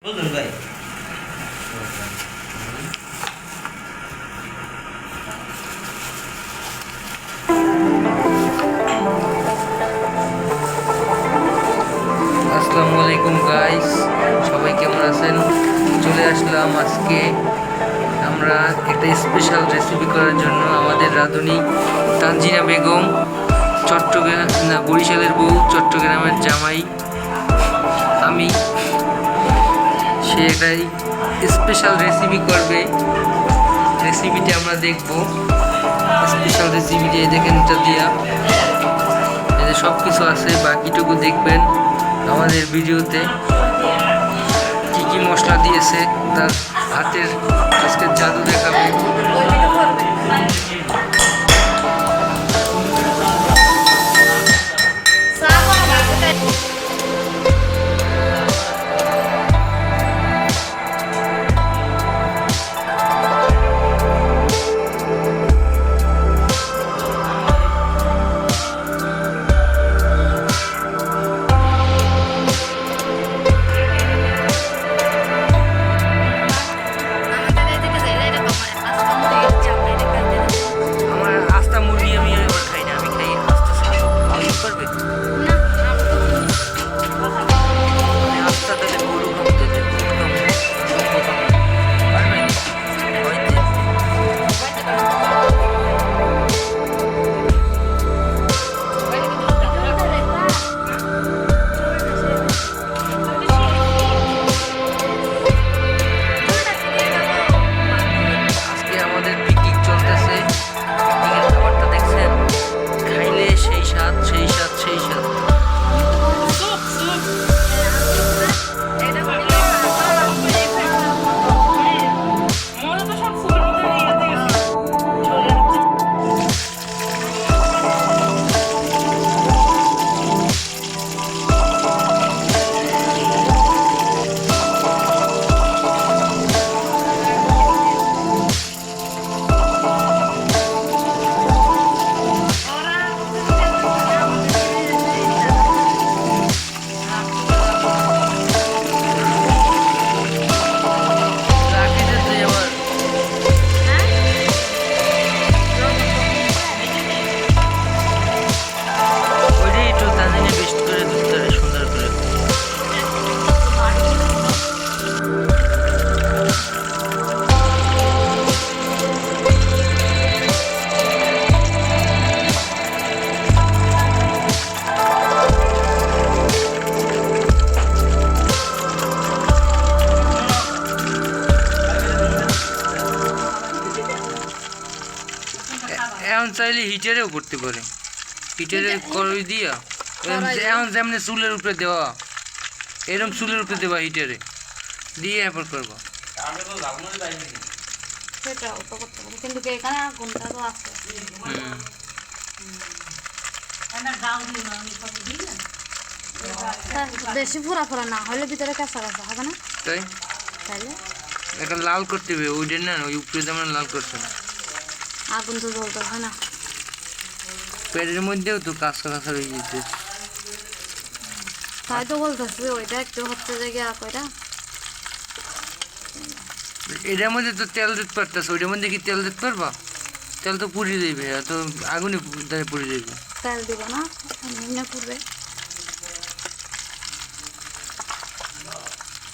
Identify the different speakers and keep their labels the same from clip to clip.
Speaker 1: বলুন ভাই। আসসালামু আলাইকুম গাইস, সবাই কেমন আছেন? চলে আসলাম আজকে আমরা একটা স্পেশাল রেসিপি করার জন্য। আমাদের রাঁধুনি তানজিনা বেগম, চট্টগ্রাম না বরিশালের বউ, চট্টগ্রামের জামাই আমি। সে একটাই স্পেশাল রেসিপি করবে, রেসিপিটি আমরা দেখব। স্পেশাল রেসিপিটি দেখেন, এটা দিয়া এতে সব কিছু আছে, বাকিটুকু দেখবেন আমাদের ভিডিওতে। কি কি মশলা দিয়েছে তার হাতের আজকে জাদু দেখাবে। এখন চাইলে হিটারেও করতে পারে, হিটারে করে দিয়া এখন যেমনি চুলের উপরে দেওয়া, এরকম চুলের উপরে দেওয়া, হিটারে দিয়ে এরপর করবো।
Speaker 2: বেশি ফোড়া ফোড়া না হলে ভিতরে কাঁচা কাঁচা হবে না,
Speaker 1: তাই
Speaker 2: তাইলে
Speaker 1: একটা লাল করতে হবে। ওইটা না, ওই উপরে যেমন লাল করছে না,
Speaker 2: আগুন তো জ্বলতে হয় না।
Speaker 1: পেটের মধ্যেও তো কাঁচা কাঁচা রয়ে যেতে,
Speaker 2: তাই তো বলতেছি ওইটা একটু হচ্ছে যে গিয়া কইরা।
Speaker 1: এটার মধ্যে তো তেল দিতে পারতেছে, ওইটার মধ্যে কি তেল দিতে পারবা? তেল তো পুড়িয়ে দেবে, এত আগুনে পুড়িয়ে দেবে।
Speaker 2: তেল দিব না, এমনি পুড়বে।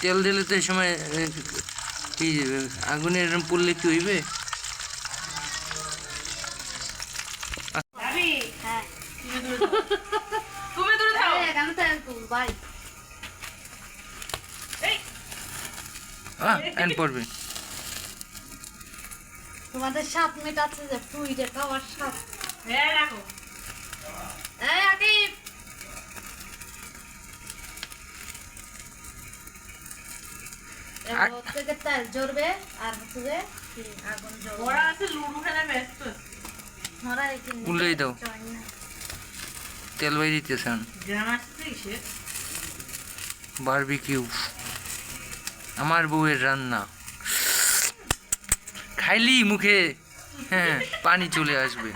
Speaker 1: তেল দিলে তো এই সময় কি যাবে, আগুনে এরকম পুড়লে কি হইবে? পড়বে
Speaker 2: তোমাদের 7 মিনিট আছে যে ফ্রুইটে খাওয়ার স্বাদ। রাখো তেল জ্বলবে আর হচ্ছে যে আগুন জ্বলবে। ওরা আছে লুডু খেলা ব্যস্ত, ওরা
Speaker 1: উল্লেই দাও, তেল বাই দিতেছেন। বারবিকিউ আমার বউয়ের রান্না, খাইলি মুখে হ্যাঁ পানি চলে আসবে।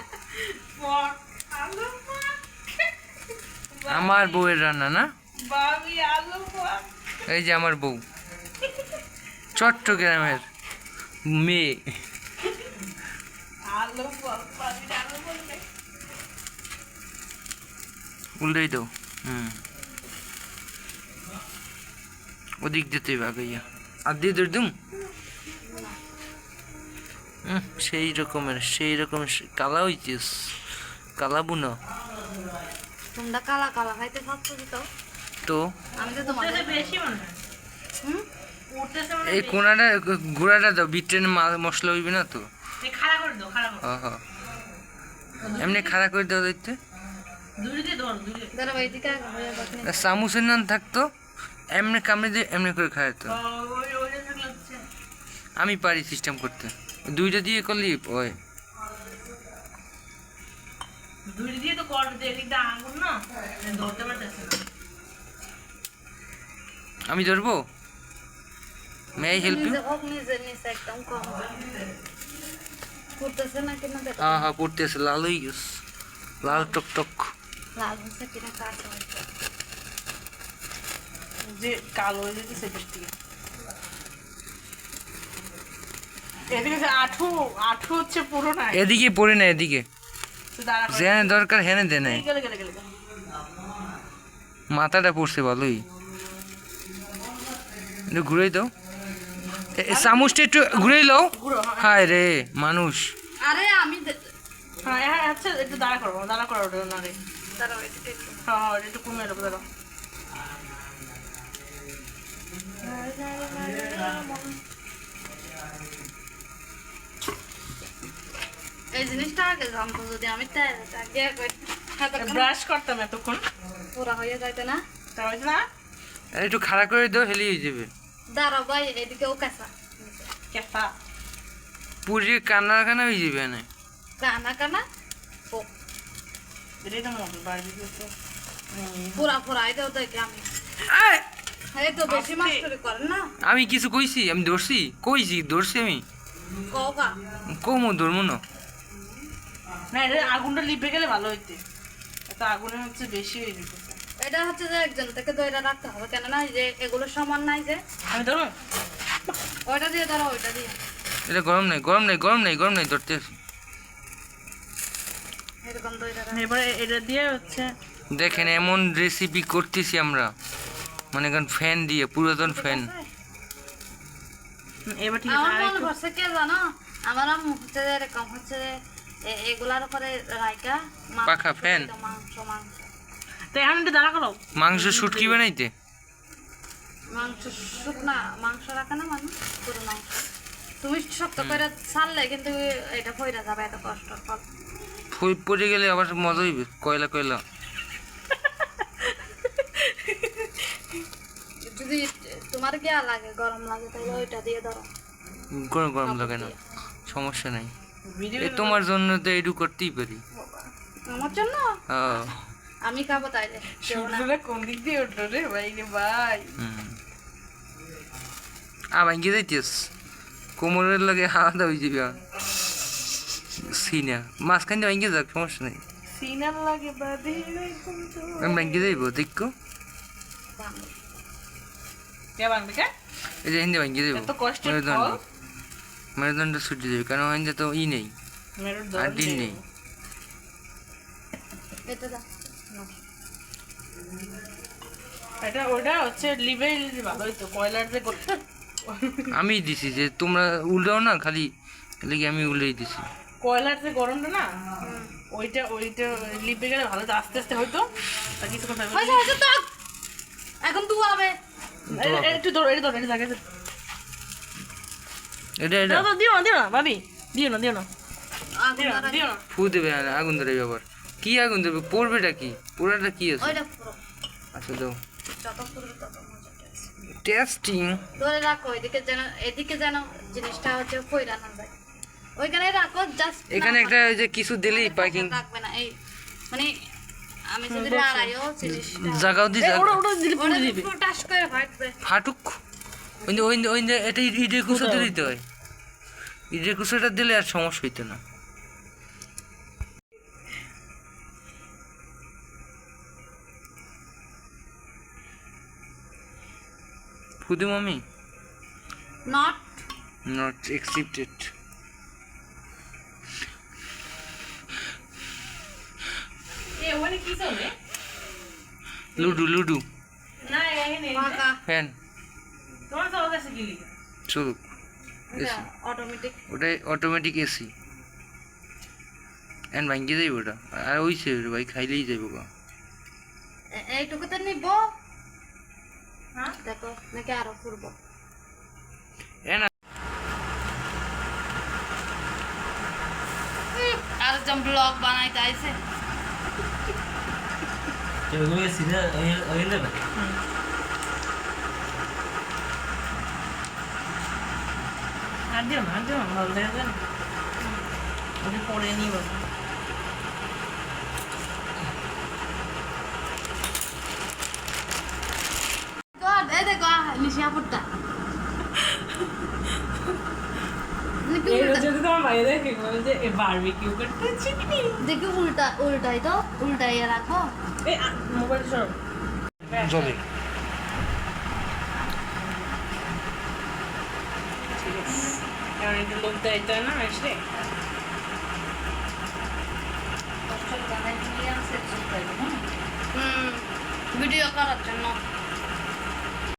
Speaker 1: আমার বউয়ের রান্না না, এই যে আমার বউ চট্টগ্রামের মেয়ে। উল্টাই দাও। ওদিক যেতে বাগাইয়া আর দিয়ে ধর দুম। সেই রকমের কালা হইছিস, কালা বুনো।
Speaker 2: তোমরা কালা কালা খাইতে থাকছো
Speaker 1: তো
Speaker 2: আমি তো তোমাদের বেশি মনে হয়।
Speaker 1: এই কোনাটা ঘোড়াটা দাও, বিট্রেন মশলা হইবে না তো।
Speaker 2: খাড়া করে দাও, খাড়া করে।
Speaker 1: হ্যাঁ এমনি খাড়া করে দাও দেখতে। চামচের নান থাকতো, এমনি কামড়ে দিয়ে এমনি করে খাইতো। আমি পারি সিস্টেম করতে, দুইটা দিয়ে করলি ওই
Speaker 2: দুইটা দিয়ে তো করবে, এদিকটা আঙুল না ধরতে পারতেছে না।
Speaker 1: আমি ধরবো? May I help you?
Speaker 2: একদম কম করতেছে না কিনা দেখো।
Speaker 1: হ্যাঁ পড়তেছে, লাল হয়ে গেছে, লাল টক টক।
Speaker 2: লাল হচ্ছে কিনা কাঁচা হচ্ছে,
Speaker 3: যে কালো হয়ে যেতেছে বেশি। এদিকে যে আঠু আঠু হচ্ছে পুরো না,
Speaker 1: এদিকে পড়ে না, এদিকে যেখানে দরকার হেনে দে নাই।
Speaker 3: গেলে গেলে গেলে
Speaker 1: মাথাটা পড়ছে ভালোই, একটু ঘুরে দাও। চামচটা একটু ঘুরে দাও। হায় রে মানুষ।
Speaker 2: আরে আমি
Speaker 3: হ্যাঁ হ্যাঁ আচ্ছা একটু দাঁড়া করবো, দাঁড়া করো না রে।
Speaker 2: দাঁড়াও এদিকে একটু।
Speaker 3: হ্যাঁ হ্যাঁ একটু কমে দেবো, দাঁড়াও।
Speaker 2: এই জিনিসটা আগে জানতো যদি আমি
Speaker 3: ব্রাশ করতাম এতক্ষণ,
Speaker 2: পুরা হয়ে যাইতে না।
Speaker 3: তা হয়েছে না?
Speaker 1: আর একটু খাড়া করে দাও, হেলে হয়ে যাবে।
Speaker 2: দাঁড়াও ভাই, এদিকেও কাঁচা
Speaker 3: কেফা
Speaker 1: পুরি কান্না কান্না হয়ে যাবে না।
Speaker 2: কানা কানা
Speaker 3: এটাই তো মতো বাড়বি তো
Speaker 2: পুরা পুরা এটাও দেখি আমি। এই তো বেশি মাস্টারি করেন না।
Speaker 1: আমি কিছু কইছি? আমি ধরছি? ধরছি আমি?
Speaker 2: কওকা
Speaker 1: কমু ধরবো না।
Speaker 3: না, এটা আগুনটা লিপে গেলে ভালো হইতে, এত আগুনে হচ্ছে বেশি হয়ে যেতেছে।
Speaker 2: এটা হচ্ছে যে একজন থেকে ধরে রাখতে হবে, কেন না যে এগুলো সমান নাই যে।
Speaker 3: আমি ধরো
Speaker 2: ওইটা দিয়ে ধরো, ওইটা দিয়ে।
Speaker 1: এটা গরম নাই ধরতে আছি।
Speaker 2: এরকম ধরে রাখো।
Speaker 3: এবারে এটা দিয়ে হচ্ছে
Speaker 1: দেখেন এমন রেসিপি করতেছি আমরা, মানে এখন ফ্যান দিয়ে, পুরাতন ফ্যান।
Speaker 3: এবার ঠিক
Speaker 2: আমার
Speaker 3: আছে।
Speaker 2: মনে পড়ছে কে জানো, আমার আম্মু হচ্ছে যে এরকম হচ্ছে যে এগুলার উপরে রাইকা
Speaker 1: পাখা ফ্যান।
Speaker 2: মাংস মাংস
Speaker 3: তো এখন একটু দাঁড়া করো।
Speaker 1: মাংস শুটকি বানাইতে
Speaker 2: মাংস শুকনা মাংস রাখে না মানুষ, পুরো মাংস তুমি শক্ত করে ছাড়লে কিন্তু এটা পইরা যাবে, এত কষ্ট ফল।
Speaker 1: পড়ে গেলে আবার মজা হইবে, কয়লা কয়লা।
Speaker 2: যদি তোমার গিয়া লাগে, গরম লাগে, তাহলে ওইটা দিয়ে ধরো।
Speaker 1: গরম লাগে না, সমস্যা নাই।
Speaker 3: ভিডিও
Speaker 1: এ তোমার জন্য তো এডু করতেই পারি।
Speaker 2: আমার জন্য
Speaker 1: হ্যাঁ।
Speaker 2: আমি খাবো তাইলে কেউ না।
Speaker 3: শুটটা কোন দিক দিয়ে উঠলো রে ভাই রে ভাই।
Speaker 1: ভাঙ্গি যাইতেস, কোমরের লাগে হাওয়া হয়ে যাবে। সিনা মাঝখান দিয়ে ভাঙ্গি যাক, সমস্যা নেই।
Speaker 3: সিনার লাগে বাদে
Speaker 1: আমি ভাঙ্গি যাইব দেখো।
Speaker 3: কে বাংবে কে?
Speaker 1: এই যে হিন্দি ভাঙ্গি যাইব,
Speaker 3: এত কষ্টের
Speaker 1: মেরুদণ্ড
Speaker 3: ফল?
Speaker 1: মেরুদণ্ড ছুটে যাবে, কারণ হিন্দি তো নেই,
Speaker 3: মেরুর
Speaker 1: আর
Speaker 3: দর্দ
Speaker 1: দিন নেই।
Speaker 2: এটা দাও।
Speaker 3: এটা ওটা হচ্ছে লিভে ভালো হইতো, কয়লার যে করতে।
Speaker 1: আমি দিছি যে তোমরা উল্টাও না, খালি লেগে আমি উল্টেই দিছি।
Speaker 3: কয়লার যে গরমটা না, ওইটা ওইটা লিপে গেলে ভালো হতো, আস্তে আস্তে হইতো। আর কিছুক্ষণ থাকবে।
Speaker 2: হয়েছে হয়েছে তো, এখন দু হবে।
Speaker 3: একটু ধরো, এটা ধরো, এটা জায়গায়
Speaker 1: এটা এটা
Speaker 3: দিও না ভাবি, দিও না
Speaker 2: আগুন
Speaker 3: দিও না
Speaker 2: ধরাই।
Speaker 3: দিও না।
Speaker 1: ফু দেবে, আগুন ধরে আবার। কি আগুন দেবে? পড়বেটা কি? পোড়াটা কি আছে?
Speaker 2: ওইটা পুরো
Speaker 1: আচ্ছা দাও।
Speaker 2: যত পুরো তত মজা আছে।
Speaker 1: টেস্টিং।
Speaker 2: ধরে রাখো, এদিকে যেন জিনিসটা হচ্ছে কইরা না যায়। ওইখানে রাখো জাস্ট।
Speaker 1: এখানে একটা ওই যে কিছু দিলেই পাইকিং
Speaker 2: রাখবে না, এই মানে আমি যদি লড়াইও জিনিসটা
Speaker 1: জাগাও দি
Speaker 3: ওটা ওটা দিলে পুরো
Speaker 2: ওটা
Speaker 3: দিবে।
Speaker 2: পুরো টাচ করে ফাটবে।
Speaker 1: ফাটুক। ওই এটা ইটের কুচোতে দিতে হয়, ইটের কুচোটা দিলে আর সমস্যা হইতো না। ফুদু মামি
Speaker 2: নট
Speaker 1: not accepted.
Speaker 3: এ ওখানে কি চলে?
Speaker 1: লুডু
Speaker 3: না এখানে
Speaker 2: ফাঁকা
Speaker 1: ফ্যান
Speaker 3: তোমার চলে আছে কি লিখা?
Speaker 1: চলুক।
Speaker 2: এটা অটোমেটিক
Speaker 1: ওটাই অটোমেটিক এসি এন্ড ভাঙ্গি যাইব ওটা আর ওইছে ভাই খাইলেই যাইব গা।
Speaker 2: এইটুকুতে নিব
Speaker 3: হ্যাঁ
Speaker 2: দেখো নাকি আরো করবো
Speaker 1: এনা
Speaker 2: আর যেন ব্লগ বানাইতে আইছে
Speaker 3: আর দিও না ভালো লাগে না ওকে পরে নিব
Speaker 2: God, এই দেখো নিশা পুটটা
Speaker 3: যদি তোমার বাইরে দেখে যে বারবিকিউ করতে চিনি
Speaker 2: দেখি উল্টাই তো উল্টাইয়া রাখো
Speaker 3: এই মোবাইল সব
Speaker 1: জলে
Speaker 3: ঠিক আছে কারণ একটু লোক দায়িত্ব না আসলে
Speaker 2: ভিডিও করার জন্য